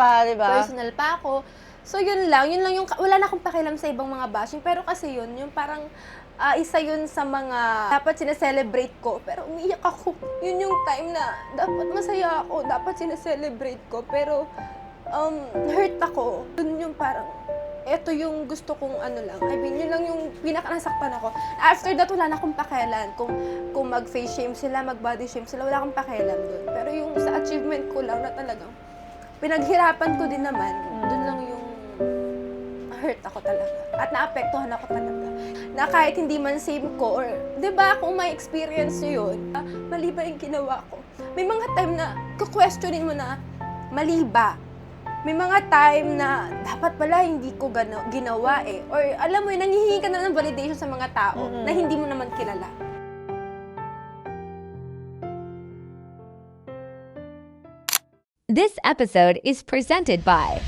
pa, di ba? Personal pa ako. So, yun lang yung, wala na akong pakialam sa ibang mga bashing. Pero kasi yun, yung parang, isa yun sa mga dapat sineselebrate ko. Pero umiiyak ako. Yun yung time na dapat masaya ako, dapat sineselebrate ko. Pero, hurt ako. Yun yung parang, eto yung gusto kong ano lang. I mean, yun lang yung pinaka-nasaktan ako. After that, wala na akong pakialam. Kung mag-face shame sila, mag-body shame sila, wala akong pakialam dun. Pero yung sa achievement ko lang na talagang pinaghirapan ko din naman, dun lang yung hurt ako talaga. At naapektuhan ako talaga. Na kahit hindi man same ko, or, di ba, kung may experience nyo yun, mali ba yung ginawa ko? May mga time na, kukwestiyonin mo na, mali ba? May mga time na dapat pala hindi ko ginawa eh. Or alam mo yun, nangihingi ka na ng validation sa mga tao na hindi mo naman kilala. This episode is presented by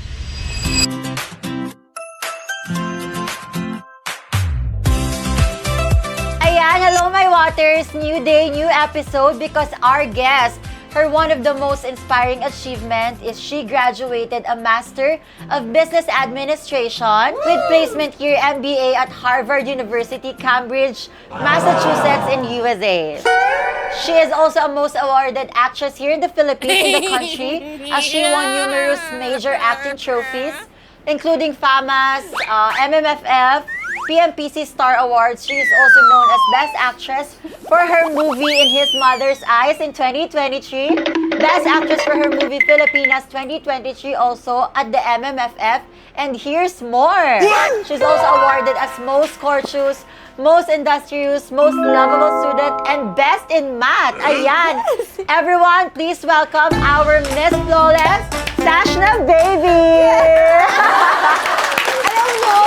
Ayan, hello my waters! New day, new episode because our guest, her one of the most inspiring achievement is she graduated a Master of Business Administration with placement year MBA at Harvard University, Cambridge, Massachusetts in USA. She is also a most awarded actress here in the Philippines, in the country, as she won numerous major acting trophies, including FAMAS, MMFF, PMPC Star Awards. She is also known as Best Actress for her movie In His Mother's Eyes in 2023, Best Actress for her movie Filipinas 2023 also at the MMFF, and here's more! She's also awarded as Most Courteous, Most Industrious, Most Lovable Student, and Best in Math. Ayan! Everyone, please welcome our Miss Flawless, Sashna Baby! Alam mo,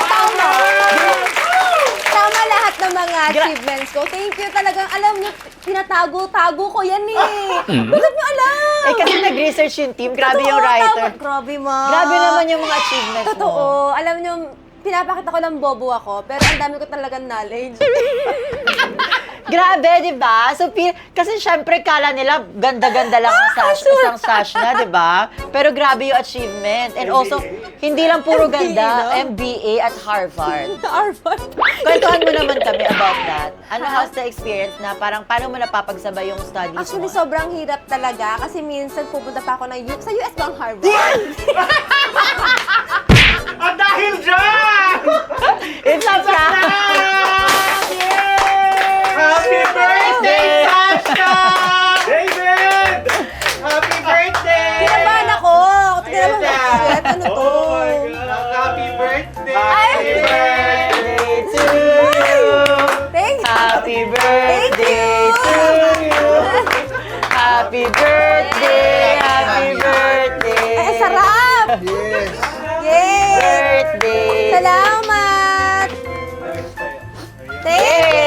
tama lahat ng mga achievements ko. Thank you talagang. Alam niyo, tinatago-tago ko yan eh. Bakit niyo alam? Eh kasi nag-research yung team, grabe yung Totoo, writer. tama. Grabe, ma. Grabe naman yung mga achievements mo. Totoo. Alam niyo, pinapakita ko lang bobo ako, pero ang dami ko talagang knowledge. Grabe, di ba? So, kasi syempre, kala nila ganda-ganda lang ang isang Sashna, di ba? Pero grabe yung achievement. And also, hindi lang puro ganda, MBA at Harvard. Harvard. Kwentuhan mo naman kami about that. Ano how's the experience na parang paano mo napapagsabay yung studies Actually, mo? sobrang hirap talaga kasi minsan pupunta pa ako sa US ba ang Harvard? At dahil dyan! It's a prank! Happy birthday, Sasha! David! Happy birthday! Kinabahan ako! Tinabahan ako. Shit, ano to? Oh my God! Happy birthday! Happy birthday to you! Thank you! Happy birthday to you! Happy birthday! Happy birthday! Ay, sarap! Yes! Yay! Birthday! Salamat! Thank you!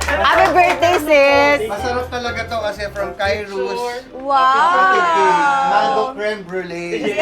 Happy birthday, sis! Masarap talaga to kasi from Kairos. Wow! Mango creme brulee.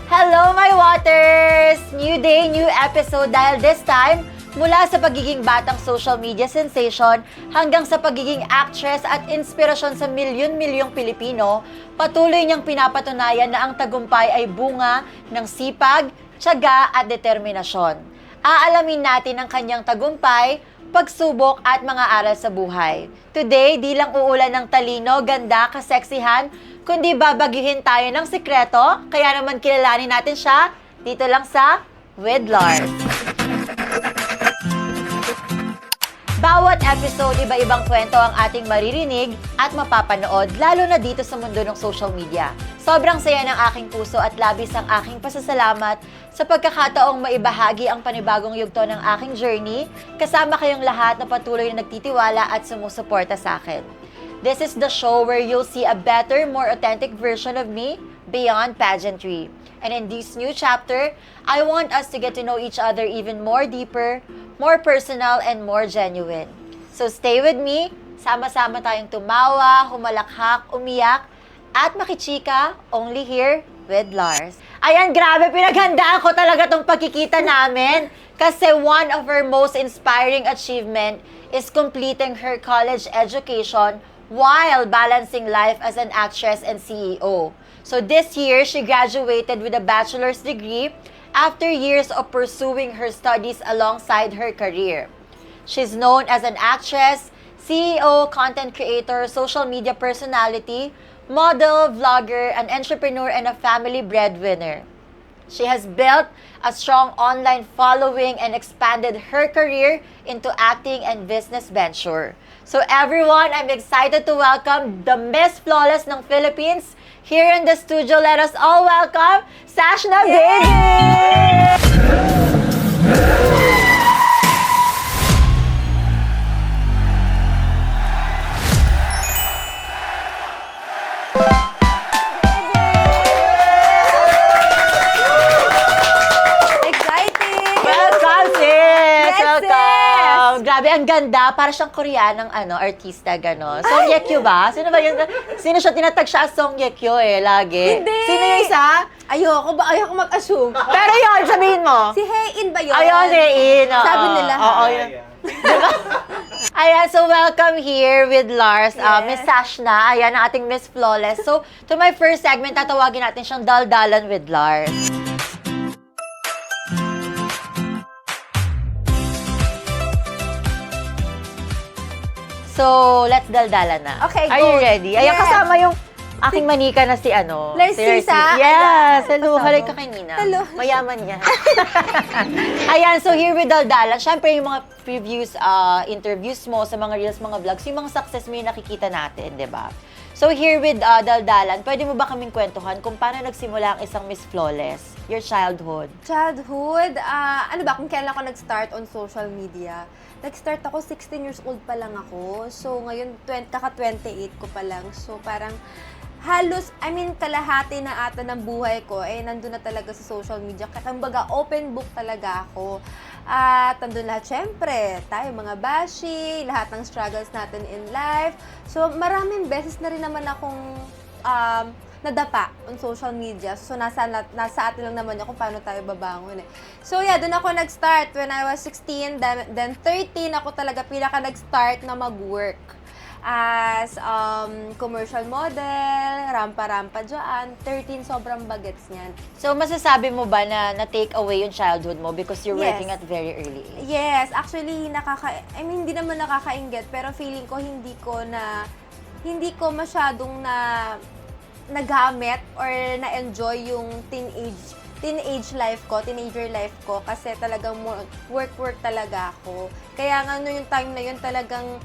Hello, my waters! New day, new episode dahil this time, mula sa pagiging batang social media sensation hanggang sa pagiging actress at inspirasyon sa milyon-milyong Pilipino, patuloy niyang pinapatunayan na ang tagumpay ay bunga ng sipag, tiyaga at determinasyon. Aalamin natin ang kanyang tagumpay, pagsubok at mga aral sa buhay. Today, di lang uulan ng talino, ganda, kaseksihan, kundi babagyuhin tayo ng sikreto, kaya naman kilalanin natin siya dito lang sa With Lars. Bawat episode, iba-ibang kwento ang ating maririnig at mapapanood, lalo na dito sa mundo ng social media. Sobrang saya ng aking puso at labis ang aking pasasalamat sa pagkakataong maibahagi ang panibagong yugto ng aking journey, kasama kayong lahat na patuloy na nagtitiwala at sumusuporta sa akin. This is the show where you'll see a better, more authentic version of me beyond pageantry. And in this new chapter, I want us to get to know each other even more deeper, more personal, and more genuine. So stay with me, sama-sama tayong tumawa, humalakhak, umiyak, at makichika, only here with Lars. Ayan, grabe, pinaghandaan ko talaga tong pagkikita namin. Kasi one of her most inspiring achievement is completing her college education while balancing life as an actress and CEO. So this year, she graduated with a bachelor's degree after years of pursuing her studies alongside her career. She's known as an actress, CEO, content creator, social media personality, model, vlogger, an entrepreneur, and a family breadwinner. She has built a strong online following and expanded her career into acting and business venture. So everyone, I'm excited to welcome the Miss Flawless ng Philippines here in the studio. Let us all welcome Sashna Baby! Exciting! Welcome, sis! Yes, Welcome! Grabe, ang ganda. Para siyang Koreanang artista, gano'n. Song Ye Kyo ba? Sino ba yun? Sino siya? Tinatag siya as Song Ye Kyo lagi. Hindi! Sino yung isa? Ayoko mag-assume. Pero yun, sabihin mo. Si Hae-in ba yun? Ayun, Rein. oo. Sabi nila, ha? Oo, yun. Ayan, so welcome here with Lars, Miss Sashna. Ayan, ang ating Miss Flawless. So, to my first segment, tatawagin natin siyang Daldalan with Lars. So, let's daldalan na. Okay, Are you go. ready? Ayan, Yes. kasama yung aking manika na si Larcisa? Yes! Ayan. Hello, Kasama. halay ka kay Nina. Hello. Mayaman niya. Ayan, so here with daldalan. Siyempre, yung mga previews, interviews mo sa mga reels, mga vlogs, yung mga success mo yung nakikita natin, di ba? So here with daldalan, pwede mo ba kaming kwentuhan kung paano nagsimula ang isang Miss Flawless? Your childhood. Childhood, ano ba, kung kailan ako nag-start on social media. Nag-start ako, 16 years old pa lang ako. So, ngayon, kaka-28 ko pa lang. So, parang halos, kalahati na ata ng buhay ko, nandun na talaga sa social media. Kumbaga, open book talaga ako. At nandun lahat, syempre, tayo mga bashi, lahat ng struggles natin in life. So, maraming beses na rin naman akong nadapa on social media. So, nasa atin lang naman yun kung paano tayo babangon So, yeah, doon ako nag-start when I was 16, then 13, ako talaga pinaka nag-start na mag-work as commercial model, rampa-rampa dyan. 13, sobrang bagets niyan. So, masasabi mo ba na na-take away yung childhood mo because you're Yes. working at very early age? Yes, actually, hindi naman nakakainggit, pero feeling ko hindi ko masyadong nagamit or na-enjoy yung teenager life ko kasi talagang work talaga ako. Kaya nga yung time na yun talagang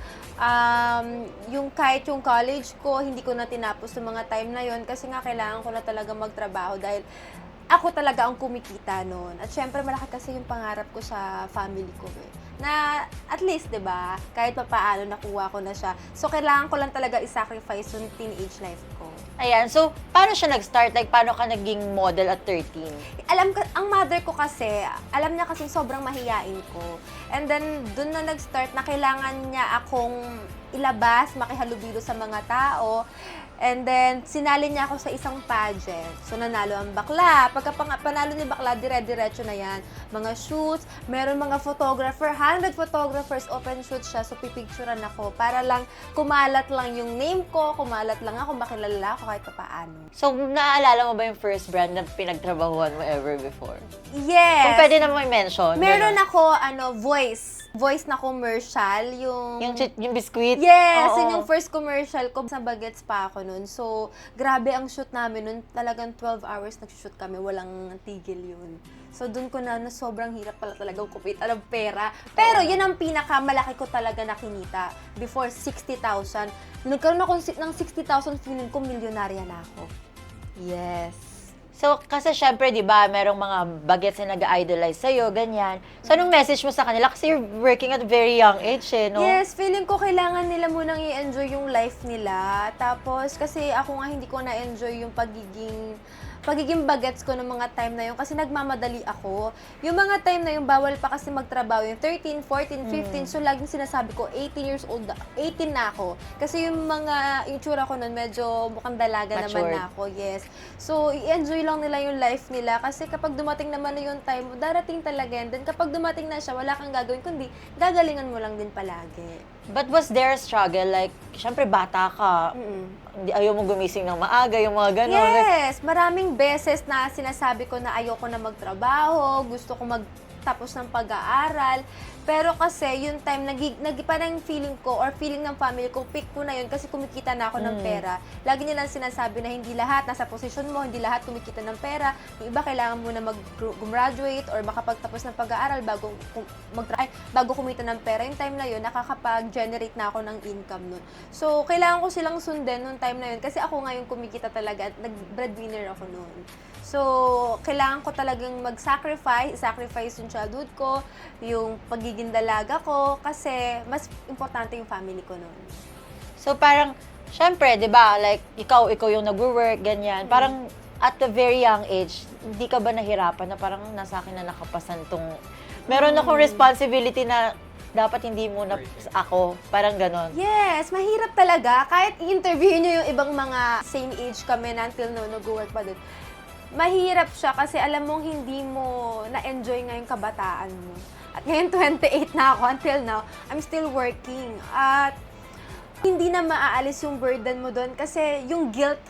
yung kahit yung college ko, hindi ko na tinapos yung mga time na yun kasi nga kailangan ko na talaga magtrabaho dahil ako talaga ang kumikita noon. At syempre, malaki kasi yung pangarap ko sa family ko na at least, 'di ba, kahit papaano nakuha ko na siya. So, kailangan ko lang talaga i-sacrifice yung teenage life ko. Ayan, so paano siya nag-start? Like, paano ka naging model at 13? Ang mother ko kasi, alam niya kasi sobrang mahiyain ko. And then, dun na nag-start na kailangan niya akong ilabas, makihalubilo sa mga tao. And then, sinali niya ako sa isang pageant. So, nanalo ang bakla. Pagka panalo ni bakla, dire-diretso na yan. Mga shoots, meron mga photographer, 100 photographers, open shoot siya. So, pipicturean ako para lang kumalat lang yung name ko, kumalat lang ako, makilala ako kahit paano. So, naaalala mo ba yung first brand na pinagtrabahuan mo ever before? Yes! Kung pwede na mo i-mention. Meron gano'n. ako, voice na commercial, Yung biscuit? Yes, Oo. yun yung first commercial ko. Sa bagets pa ako nun. So, grabe ang shoot namin nun. Talagang 12 hours nag-shoot kami. Walang tigil yun. So, dun ko na sobrang hirap pala talagang kumita ng pera. Pero yun ang pinakamalaki ko talaga na kinita. Before, 60,000. Nagkaroon ako ng 60,000, feeling ko milyonarya na ako. Yes. So, kasi syempre, di ba, merong mga bagets na nag-idolize sa'yo, ganyan. So, anong message mo sa kanila? Kasi you're working at very young age, no? Yes, feeling ko kailangan nila munang i-enjoy yung life nila. Tapos, kasi ako nga hindi ko na-enjoy yung pagiging pagiging bagets ko ng mga time na yun kasi nagmamadali ako. Yung mga time na yun, bawal pa kasi magtrabaho yung 13, 14, 15. So, laging sinasabi ko, 18 years old, 18 na ako. Kasi yung tsura ko nun, medyo mukhang dalaga naman Matured. na ako. Yes. So, i-enjoy lang nila yung life nila kasi kapag dumating naman na yung time mo, darating talaga yan. Then kapag dumating na siya, wala kang gagawin, kundi gagalingan mo lang din palagi. But was there a struggle? Like, syempre bata ka, hindi ayaw mo gumising ng maaga, yung mga gano'n. Like, Yes! Maraming beses na sinasabi ko na ayoko na magtrabaho, gusto ko magtapos ng pag-aaral. Pero kasi yung time, parang feeling ko or feeling ng family ko, pick ko na yun kasi kumikita na ako ng pera. Lagi nilang sinasabi na hindi lahat nasa posisyon mo, hindi lahat kumikita ng pera. Yung iba kailangan mo na mag-graduate or makapagtapos ng pag-aaral bago kumita ng pera. Yung time na yun, nakakapag-generate na ako ng income nun. So, kailangan ko silang sundin nung time na yun kasi ako nga yung kumikita talaga at nag-breadwinner ako nun. So, kailangan ko talagang sacrifice yung childhood ko, yung pagiging dalaga ko, kasi mas importante yung family ko noon. so parang, syempre, di ba, like, ikaw yung nag-work, ganyan. Parang, at the very young age, hindi ka ba nahirapan na parang nasa akin na nakapasan tong... Meron akong responsibility na dapat hindi muna ako. Parang ganon. Yes, mahirap talaga. Kahit i-interviewin nyo yung ibang mga same age kami na until now, nag-work pa din. Mahirap siya kasi alam mong hindi mo na-enjoy nga yung kabataan mo. At ngayon, 28 na ako. Until now, I'm still working. At hindi na maaalis yung burden mo doon kasi yung guilt,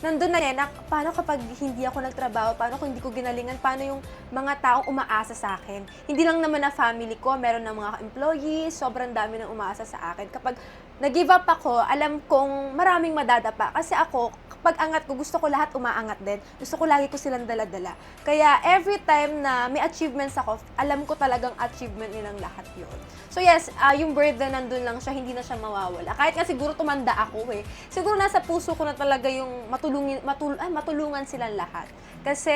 nandun na yan. Paano kapag hindi ako nagtrabaho? Paano kung hindi ko ginalingan? Paano yung mga taong umaasa sa akin? Hindi lang naman na family ko, meron ng mga employees, sobrang dami nang umaasa sa akin. Kapag nag-give up ako, alam kong maraming madadapa. Kasi ako, kapag angat ko, gusto ko lahat umaangat din. Gusto ko lagi ko silang dala-dala. Kaya every time na may achievements ako, alam ko talagang achievement nilang lahat yun. So yes, yung burden nandun lang siya, hindi na siya mawawala. Kahit nga siguro tumanda ako siguro nasa puso ko na talaga yung matulungan silang lahat. Kasi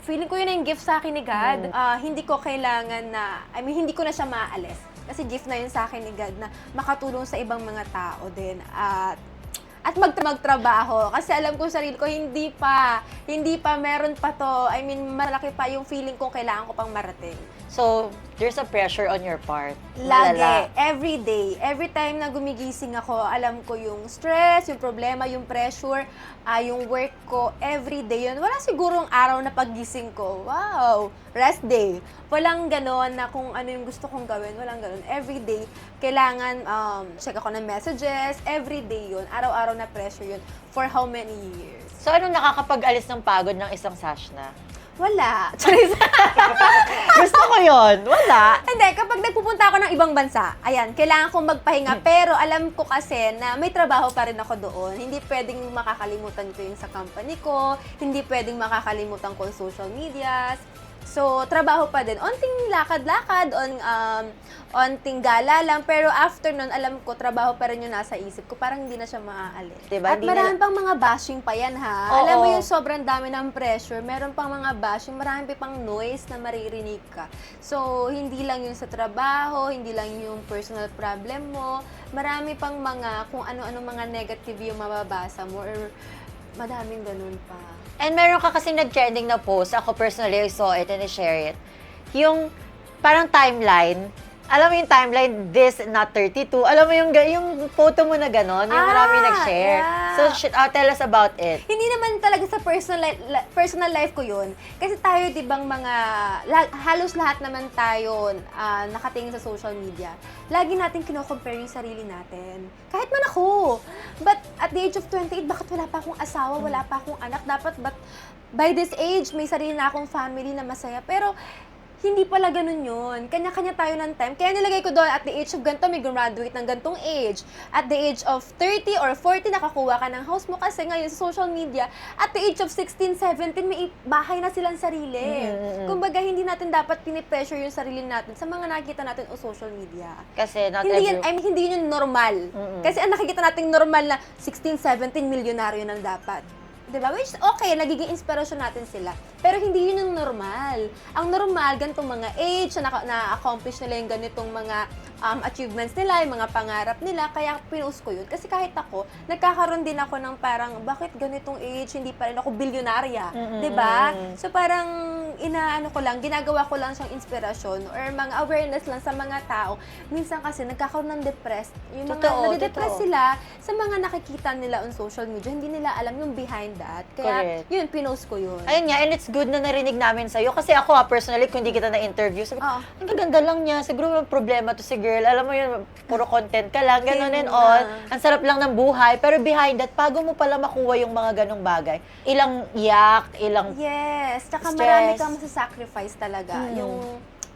feeling ko yun yung gift sa akin ni God. Hindi ko kailangan na, hindi ko na siya maaalis. Kasi gift na yun sa akin ni God na makatulong sa ibang mga tao din. At magtrabaho. Kasi alam ko sa sarili ko, hindi pa, meron pa to. Malaki pa yung feeling ko kailangan ko pang marating. So, there's a pressure on your part. Lagi, Malala. every day, every time na gumigising ako, alam ko yung stress, yung problema, yung pressure, yung work ko, every day yun. Wala sigurong araw na paggising ko, wow, rest day. Walang ganon na kung ano yung gusto kong gawin, walang ganon. Every day, kailangan check ako ng messages, every day yun. Araw-araw na pressure yun. For how many years? So, anong nakakapag-alis ng pagod ng isang Sashna? Wala. Gusto ko yon. Wala. Hindi, kapag nagpupunta ako ng ibang bansa, ayan, kailangan kong magpahinga. Pero alam ko kasi na may trabaho pa rin ako doon. Hindi pwedeng makakalimutan ko yung sa company ko. Hindi pwedeng makakalimutan ko yung social medias. So, trabaho pa din. Onting lakad-lakad, onting gala lang. Pero after nun, alam ko, trabaho pa rin yung nasa isip ko. Parang hindi na siya maaalis. Diba? At Hindi marami pang mga bashing pa yan, ha? Oo. Alam mo yung sobrang dami ng pressure. Meron pang mga bashing, marami pang noise na maririnig ka. So, hindi lang yung sa trabaho, hindi lang yung personal problem mo. Marami pang mga, kung ano-ano mga negative yung mababasa mo or madaming ganun pa. And meron ka kasing nag-trending na post. Ako personally, I saw it and I share it. Yung parang timeline. Alam mo yung timeline, this, not 32. Alam mo yung photo mo na gano'n, yung marami nag-share. Yeah. So, tell us about it. Hindi naman talaga sa personal life ko yun. Kasi tayo, di bang halos lahat naman tayo nakatingin sa social media. Lagi natin kino-compare yung sarili natin. Kahit man ako. But at the age of 28, bakit wala pa akong asawa, wala pa akong anak? By this age, may sarili na akong family na masaya. Pero, hindi pala ganun yun. Kanya-kanya tayo ng time. Kaya nilagay ko doon, at the age of ganito, may graduate ng gantong age. At the age of 30 or 40, nakakuha ka ng house mo. Kasi ngayon sa social media, at the age of 16, 17, may bahay na silang sarili. Kumbaga, hindi natin dapat pinipressure yung sarili natin sa mga nakikita natin o social media. Kasi not Hindi every... hindi yun normal. Kasi ang nakikita nating normal na 16, 17, milyonaryo nang dapat. Diba? Which, okay, nagiging inspirasyon natin sila. Pero hindi yun yung normal. Ang normal, ganitong mga age, na-accomplish nila yung ganitong mga achievements nila, yung mga pangarap nila, kaya pinost ko yun. Kasi kahit ako, nagkakaroon din ako ng parang, bakit ganitong age, hindi pa rin ako bilyonarya, di ba? So parang, ginagawa ko lang siyang inspirasyon or mga awareness lang sa mga tao. Minsan kasi, nagkakaroon ng depressed. Yung mga Totoo, nade-depress totoo. sila sa mga nakikita nila on social media, hindi nila alam yung behind that. Kaya, Correct. yun, pinost ko yun. Ayun nga, and it's good na narinig namin sa'yo. Kasi ako, personally, kung hindi kita na-interview, sabi ko, Oo. ang gaganda lang niya. Siguro may problema to si girl. Alam mo yun, puro content ka lang, ganun and Yun all. na. Ang sarap lang ng buhay. Pero behind that, bago mo pala makuha yung mga ganong bagay, ilang yak, ilang... Yes, tsaka Stress. marami kang masasacrifice talaga.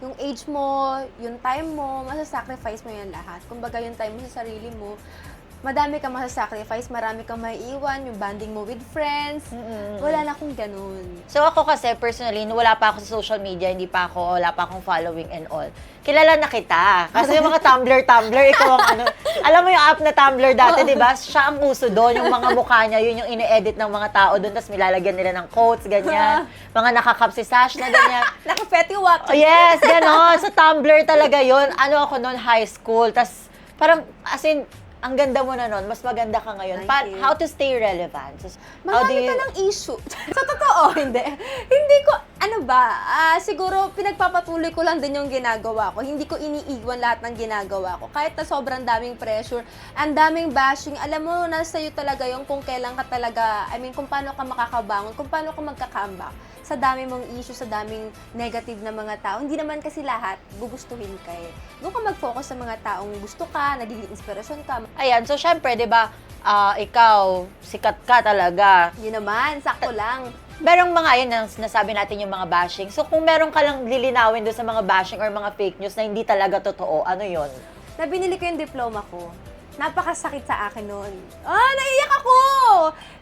Yung age mo, yung time mo, masasacrifice mo yan lahat. Kumbaga yung time mo sa sarili mo, madami kang masasacrifice, marami kang maiiwan, yung banding mo with friends. Wala na akong ganun. So ako kasi, personally, nung wala pa ako sa social media, wala pa akong following and all, kilala na kita. Kasi yung mga Tumblr, ikaw ang ano, alam mo yung app na Tumblr dati, di ba? Siya ang uso doon, yung mga mukha niya, yun yung ini-edit ng mga tao doon, tapos nilalagyan nila ng quotes, ganyan. Mga nakakap si Sash na ganyan. Naka-fetty-wap. Oh, yes, gano'n. Sa Tumblr talaga yun. Ano ako noon, high school. Tapos, parang, as in, ang ganda mo na noon. Mas maganda ka ngayon. Thank you. How to stay relevant? So, how do Marami you... ka ng issue. Sa totoo, hindi. Hindi ko, siguro pinagpapatuloy ko lang din yung ginagawa ko. Hindi ko iniiwan lahat ng ginagawa ko. Kahit na sobrang daming pressure, ang daming bashing, alam mo, nasa iyo talaga yung kung kailan ka talaga, kung paano ka makakabangon, kung paano ka magka-comeback. Sa dami mong issue, sa daming negative na mga tao. Hindi naman kasi lahat gugustuhin ka eh. Doon ka mag-focus sa mga taong gusto ka, nagiging inspirasyon ka. Ayan, so syempre, di ba, ikaw, sikat ka talaga. Yun naman, sakto lang. Merong mga, ayun, nasabi natin yung mga bashing. So, kung meron ka lang lilinawin doon sa mga bashing or mga fake news na hindi talaga totoo, ano yon? Na binili ko yung diploma ko. Napakasakit sa akin nun. Naiiyak ako!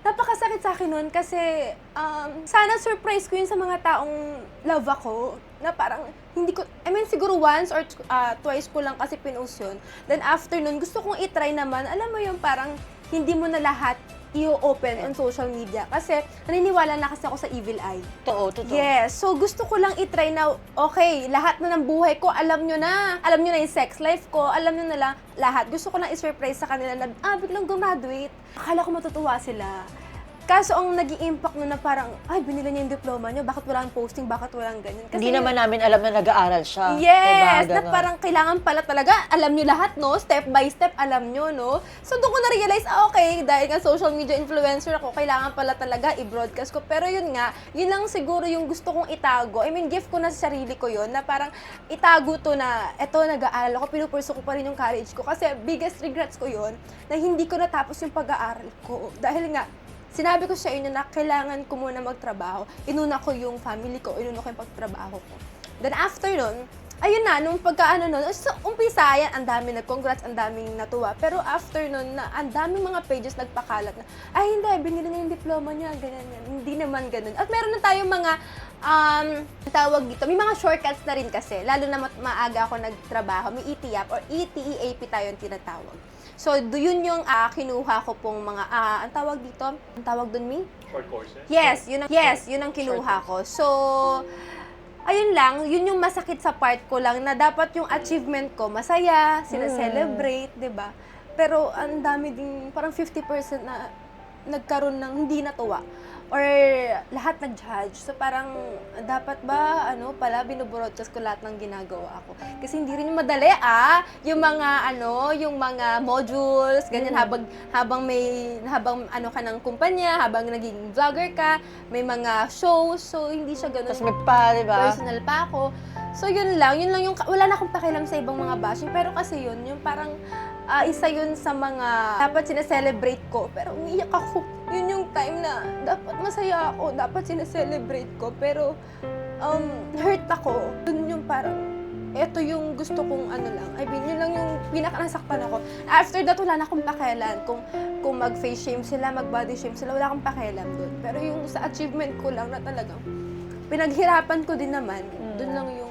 Napakasakit sa akin nun kasi sana surprise ko yun sa mga taong love ako. Na parang hindi ko, siguro once or twice ko lang kasi pinost yun. Then after nun, gusto kong itry naman. Alam mo yung parang hindi mo na lahat i-open on social media. Kasi naniniwala na kasi ako sa evil eye. Totoo. Yes. So, gusto ko lang itry na, okay, lahat na ng buhay ko, alam nyo na. Alam nyo na yung sex life ko, alam nyo na lang lahat. Gusto ko lang i-surprise sa kanila na, biglang graduate. Akala ko matutuwa sila. Kaso, ang nag-i-impact nun na parang, binili niya yung diploma niyo, bakit walang posting, bakit walang ganyan? Kasi Hindi naman namin alam na nag-aaral siya. yes, Diba? na Ganon. parang kailangan pala talaga, alam nyo lahat, no? Step by step, alam nyo, no? So, doon ko na-realize, okay, dahil nga social media influencer ako, kailangan pala talaga i-broadcast ko. Pero yun nga, yun lang siguro yung gusto kong itago. Gift ko na sa sarili ko yun, na parang itago to na, eto, nag-aaral ako, pinupurso ko pa rin yung college ko. Kasi biggest regrets ko yun, na hindi ko natapos yung pag-aaral ko. Dahil nga, sinabi ko sa inyo na kailangan ko muna magtrabaho. Inuna ko yung family ko, inuna ko yung pagtrabaho ko. Then after nun, ayun na, nung pagkaano nun, so, umpisa yan, ang dami nag-congrats, ang daming natuwa. Pero after nun, na ang daming mga pages nagpakalat na, hindi, binili niya yung diploma niya, ganyan yan. Hindi naman ganun. At meron na tayong mga, tawag dito, may mga shortcuts na rin kasi, lalo na maaga ako nagtrabaho, may ETAP or ETEAP tayo yung tinatawag. So, yun yung kinuha ko pong mga, ang tawag dito, ang tawag dun, Mi? Short courses? Yes, yun ang kinuha ko. So, ayun lang, yun yung masakit sa part ko lang na dapat yung achievement ko masaya, sinaselebrate, 'di ba? Pero ang dami ding parang 50% na nagkaroon ng hindi natuwa or lahat nag-judge. So parang dapat ba pala binobroadcast ko lahat ng ginagawa ko. Kasi hindi rin madali yung mga modules, ganyan habang ka ng kumpanya, habang naging vlogger ka, may mga shows, so hindi siya ganoon. Tapos may pa, di ba? Personal pa ako. So yun lang yung wala na akong pakialam sa ibang mga bashing, pero kasi yun yung parang isa yun sa mga dapat sineselebrate ko, pero umiiyak ako. Yun yung time na dapat masaya ako, dapat sineselebrate ko, pero hurt ako. Yun yung parang, eto yung gusto kong yun lang yung pinaka-nasaktan ako. After that, wala na akong pakialam. Kung mag-face shame sila, mag-body shame sila, wala akong pakialam doon. Pero yung sa achievement ko lang na talagang pinaghirapan ko din naman, doon lang yung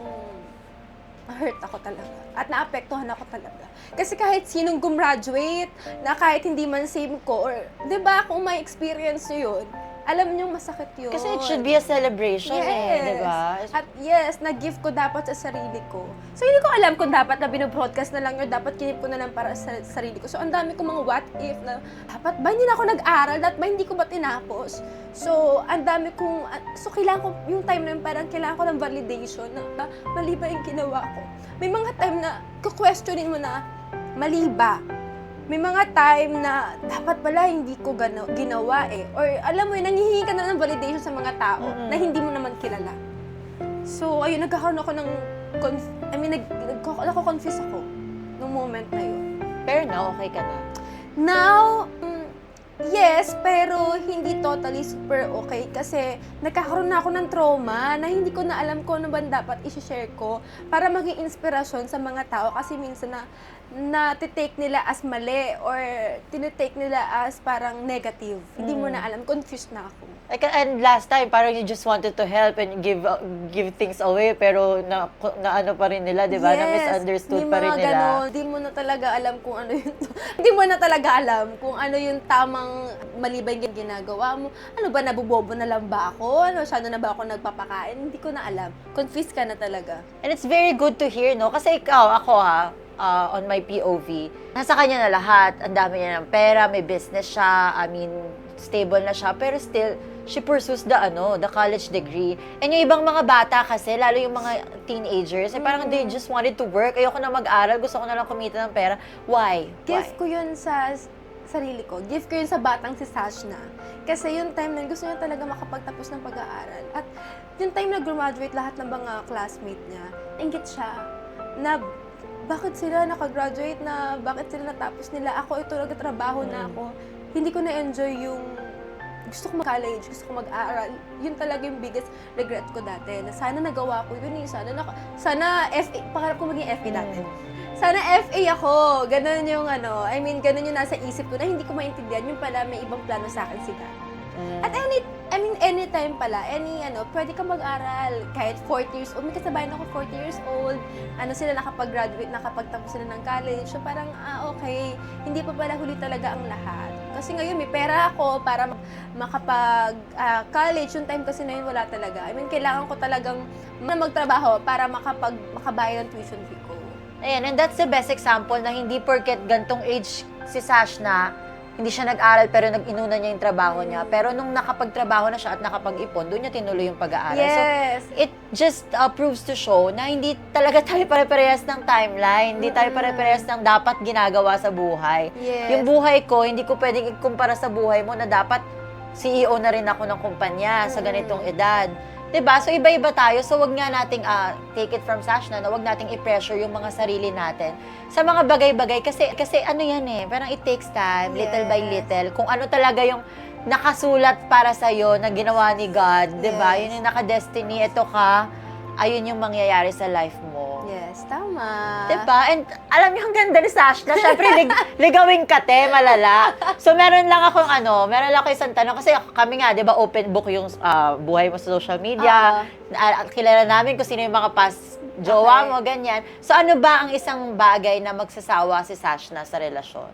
hurt ako talaga. At naapektuhan ako talaga. Kasi kahit sinong gumraduate, na kahit hindi man same ko, or, di ba, kung may experience nyo yun, alam niyong masakit yun. Kasi it should be a celebration di ba? At yes, nag-gift ko dapat sa sarili ko. So, hindi ko alam kung dapat na binobroadcast na lang or dapat kinip ko na lang para sa sarili ko. So, ang dami ko mga what if na, dapat ba hindi na ako nag-aral? Dapat ba hindi ko ba tinapos? So, ang dami kong, so kailangan ko, yung time na yun, parang kailangan ko ng validation na mali ba yung ginawa ko? May mga time na kukwestiyonin mo na, mali ba? May mga time na dapat pala hindi ko ginawa eh. Or alam mo yun, nanghihingi ka na ng validation sa mga tao na hindi mo naman kilala. So, ayun, nagkakaroon ako ng, nagko-confuse ako nung moment na yun. Pero now, okay ka na. Now, yes, pero hindi totally super okay kasi nagkakaroon na ako ng trauma na hindi ko na alam kung ano ba dapat i-share ko para maging inspirasyon sa mga tao kasi minsan na titake nila as mali or tinitake nila as parang negative. Hindi mo na alam. Confused na ako. Like, and last time, parang you just wanted to help and give things away, pero na ano pa rin nila, di ba? Na misunderstood pa rin nila. Hindi mo na talaga alam kung ano yung hindi mo na talaga alam kung ano yung tamang mali ba yung ginagawa mo. Ano ba, nabubobo na lang ba ako? Ano, masyado na ba ako nagpapakain? Hindi ko na alam. Confused ka na talaga. And it's very good to hear, no? Kasi ako on my POV, nasa kanya na lahat. Ang dami niya ng pera, may business siya, stable na siya, pero still, she pursues the college degree. And yung ibang mga bata kasi, lalo yung mga teenagers, parang they just wanted to work. Ayoko na mag-aral, gusto ko na lang kumita ng pera. Why? Gift ko yun sa sarili ko. Gift ko yun sa batang si Sashna. Kasi yung time na gusto niya talaga makapagtapos ng pag-aaral. At yung time na graduate lahat ng mga classmate niya, inggit siya na bakit sila nakagraduate na, bakit sila natapos nila, ako ito nagtatrabaho na ako. Hindi ko na-enjoy yung gusto ko mag-college, gusto ko mag-aaral. Yun talaga yung biggest regret ko dati. Na sana nagawa ko yun eh. Sana FA, pangarap ko maging FA dati. Sana FA ako. Ganun yung ganun yung nasa isip ko na hindi ko maintindihan. Yung pala may ibang plano sa akin si God. At anytime pala, pwede ka mag-aral. Kahit 4 years old. May kasabayan ako 40 years old. Sila nakapag-graduate, nakapagtapos sila ng college. So parang, okay. Hindi pa pala huli talaga ang lahat. Kasi ngayon, may pera ako para makapag-college. Yung time kasi na yun, wala talaga. Kailangan ko talagang magtrabaho para makabayad ng tuition fee ko. Ayan, and that's the best example na hindi porket gantong age si Sashna, hindi siya nag-aral pero nag-inuna niya yung trabaho niya. Pero nung nakapagtrabaho na siya at nakapag-ipon, doon niya tinuloy yung pag-aaral. Yes. So, it just proves to show na hindi talaga tayo pare-parehas ng timeline. Hindi tayo pare-parehas ng dapat ginagawa sa buhay. Yes. Yung buhay ko, hindi ko pwedeng ikumpara sa buhay mo na dapat CEO na rin ako ng kumpanya sa ganitong edad. Diba? So, iba-iba tayo. So, wag nga nating take it from Sashna na wag nating i-pressure yung mga sarili natin sa mga bagay-bagay. Kasi ano yan eh, parang it takes time, little by little. Kung ano talaga yung nakasulat para sa'yo na ginawa ni God, diba? Yun yung naka-destiny, ito ka, ayun yung mangyayari sa life mo. Yes, tama. Diba? And alam niyo, ang ganda ni Sashna. Siyempre, ligawing kate, malala. So, meron lang ako isang tanong. Kasi kami nga, diba, open book yung buhay mo sa social media. Kilala namin kung sino yung mga past jowa mo, ganyan. So, ano ba ang isang bagay na magsasawa si Sashna sa relasyon?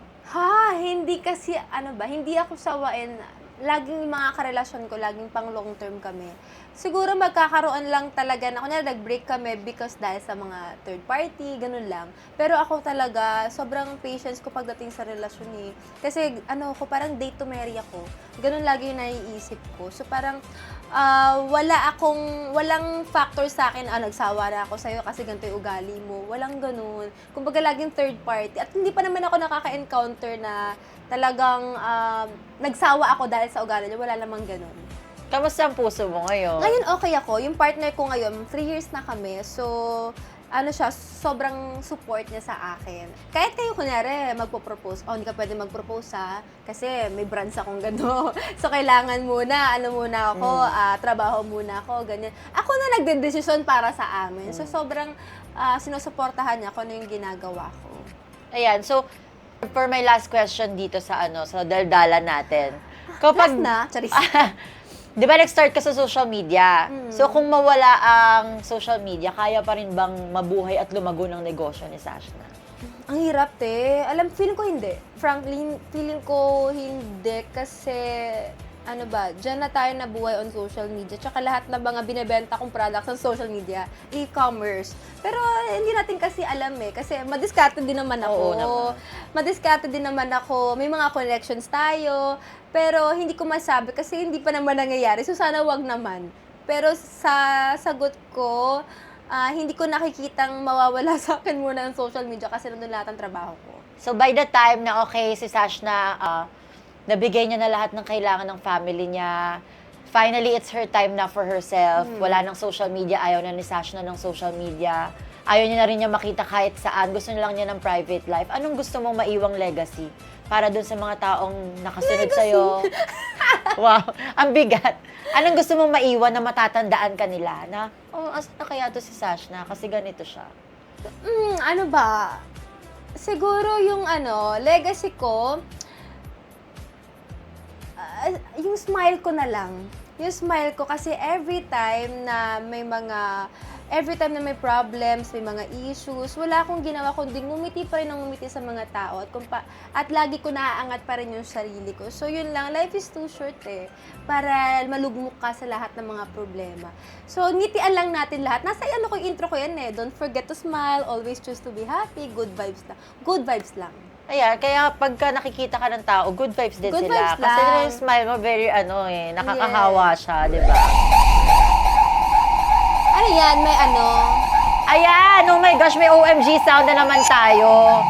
Hindi kasi, hindi ako sawain. Laging yung mga karelasyon ko, laging pang long term kami. Siguro magkakaroon lang talaga na, kunyari nag-break kami because dahil sa mga third party, ganun lang. Pero ako talaga, sobrang patience ko pagdating sa relasyon eh. Kasi parang date to marry ako. Ganun lagi yung naiisip ko. So parang, walang factor sa akin, nagsawa na ako sa'yo kasi ganito yung ugali mo. Walang ganun. Kumbaga laging third party. At hindi pa naman ako nakaka-encounter na talagang nagsawa ako dahil sa ugali niya. Wala namang ganun. Kamusta ang puso mo ngayon? Ngayon okay ako. Yung partner ko ngayon, 3 years na kami. So, sobrang support niya sa akin. Kahit kayo, kunyari, magpo-propose, hindi ka pwede mag-propose kasi may brands akong gano'n. So, kailangan muna, ako, trabaho muna ako, ganyan. Ako na nagde-desisyon para sa amin. So, sobrang sinusuportahan niya kung ano yung ginagawa ko. Ayan, so, for my last question dito sa daldalan natin. Kapag, Last na? Charis. Di ba nag-start ka sa social media? So kung mawala ang social media, kaya pa rin bang mabuhay at lumago ng negosyo ni Sashna? Ang hirap, feeling ko hindi. Frankly, feeling ko hindi kasi dyan na tayo nabuhay on social media. Tsaka lahat ng mga binebenta kong products sa social media, e-commerce. Pero hindi natin kasi alam kasi madiskarte din naman ako. Oo naman. Madiskarte din naman ako. May mga connections tayo. Pero hindi ko masabi kasi hindi pa naman nangyayari. So sana wag naman. Pero sa sagot ko, hindi ko nakikitang mawawala sa akin muna ang social media kasi nandun lahat ang trabaho ko. So by the time na okay si Sash na nabigay niya na lahat ng kailangan ng family niya, finally it's her time na for herself. Wala nang social media, ayaw na ni Sash na ng social media. Ayaw niya na rin niya makita kahit saan. Gusto niya lang niya ng private life. Anong gusto mong maiwang legacy para dun sa mga taong nakasunod sa'yo? Wow, ang bigat. Anong gusto mong maiwan na matatandaan ka nila? Na, asan na kaya to si Sash na? Kasi ganito siya. Siguro yung legacy ko, yung smile ko na lang. Yung smile ko kasi every time na may problems, may mga issues, wala akong ginawa kundi ngumiti pa rin ng ngumiti sa mga tao at lagi ko naaangat pa rin yung sarili ko. So yun lang, life is too short para malugmok ka sa lahat ng mga problema. So ngitian lang natin lahat. Nasa ko yung intro ko yan Don't forget to smile, always choose to be happy, good vibes lang. Good vibes lang. Ayan, kaya pagka nakikita ka ng tao, good vibes din Good sila. vibes Kasi lang. yung smile mo, very nakakahawa siya, di ba? Ano yan? May Ayan! Oh my gosh, may OMG sound na naman tayo.